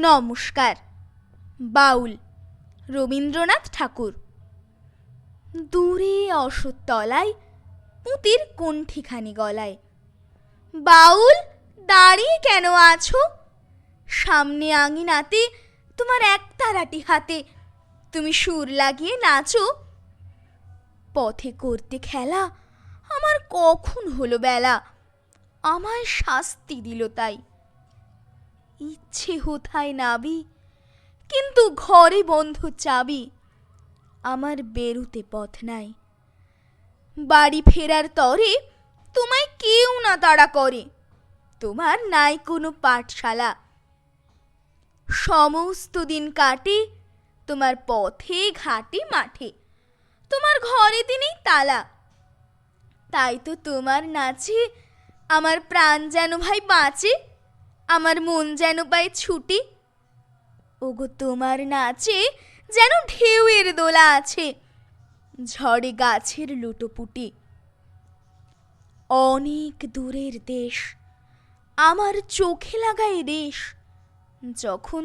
নমস্কার। বাউল রবীন্দ্রনাথ ঠাকুর। দূরে অশ্বত্থতলায় পুঁতির কণ্ঠিখানি গলায়। বাউল দাঁড়িয়ে কেন আছো? সামনে আঙিনাতে তোমার একতারাটি হাতে, তুমি সুর লাগিয়ে নাচো। পথে করতে খেলা আমার কখন হলো বেলা, আমায় শাস্তি দিল তাই। ইচ্ছে হোথায় নাবি, কিন্তু ঘরে বন্ধ চাবি, আমার বেরুতে পথ নাই। বাড়ি ফেরার তরে তোমায় কেউ না তাড়া করে, তোমার নাই কোনো পাঠশালা। সমস্ত দিন কাটে তোমার পথে ঘাটে মাঠে, তোমার ঘরে দিনেই তালা। তাই তো তোমার নাচে আমার প্রাণ যেন ভাই বাঁচে, আমার মন যেন পায় ছুটি। ওগো তোমার নাচে যেন ঢেউয়ের দোলা আছে, ঝড়ে গাছের লুটোপুটি। অনেক দূরের দেশ আমার চোখে লাগায় রেশ, যখন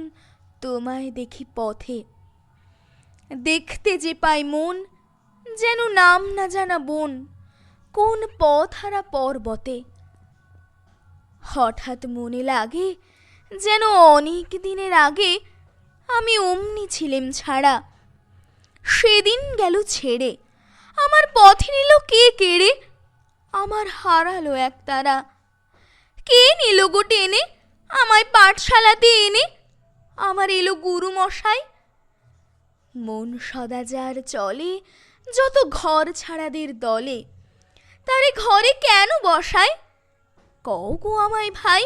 তোমায় দেখি পথে। দেখতে যে পাই মন যেন নাম না জানা বন, কোন পথ হারা পর্বতে। হঠাৎ মনে লাগে যেন অনেক দিনের আগে আমি অমনি ছিলেম ছাড়া। সেদিন গেল ছেড়ে, আমার পথে নিল কে কেড়ে, আমার হারালো একতারা। কে নিল গো টেনে আমায় পাঠশালাতে এনে, আমার এলো গুরু মশাই। মন সদা যার চলে যত ঘর ছাড়াদের দলে, তারে ঘরে কেন বসায়? কও গো আমায় ভাই,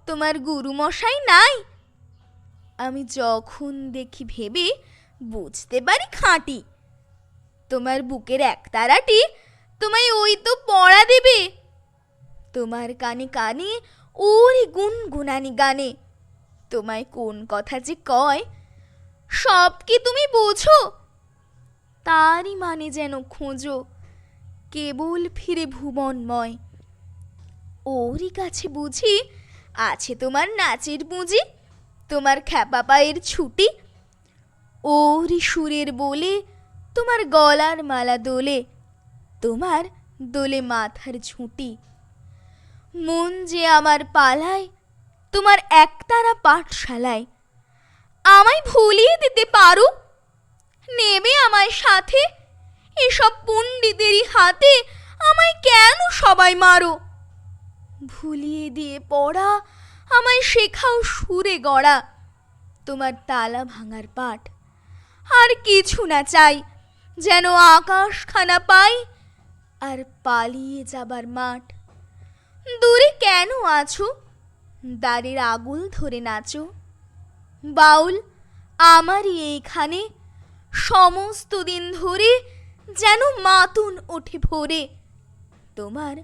তোমার গুরু মশাই নাই? আমি যখন দেখি ভেবে বুঝতে পারি খাঁটি, তোমার বুকের একতারাটি তোমায় ওই তো পড়া দেবে। তোমার কানে কানে ওরে গুনগুনানি গানে, তোমায় কোন কথা যে কয় সব কি তুমি বোঝো? তারই মানে যেন খোঁজো কেবল ফিরে ভুবনময়। ওরই কাছে বুঝি আছে তোমার নাচের পুঁজি, তোমার খ্যাপা পায়ের ছুটি। ওরই সুরের বলে তোমার গলার মালা দোলে, তোমার দোলে মাথার ঝুঁটি। মন যে আমার পালায় তোমার একতারা পাঠশালায়, আমায় ভুলিয়ে দিতে পারো? নেবে আমায় সাথে? এসব পণ্ডিতেরই হাতে আমায় কেন সবাই মারো? ভুলিয়ে দিয়ে পড়া আমায় শেখাও সুরে গড়া, তোমার তালা ভাঙার পাঠ। আর কিছু না চাই, যেন আকাশখানা পাই আর পালিয়ে যাবার মাঠ। দূরে কেন আছো? দ্বারের আগুল ধরে নাচো। বাউল আমারই এইখানে সমস্ত দিন ধরে যেন মাতুন ওঠে ভোরে, তোমার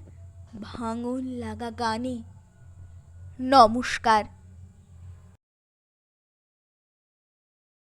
ভাঙন লাগা গানে। নমস্কার।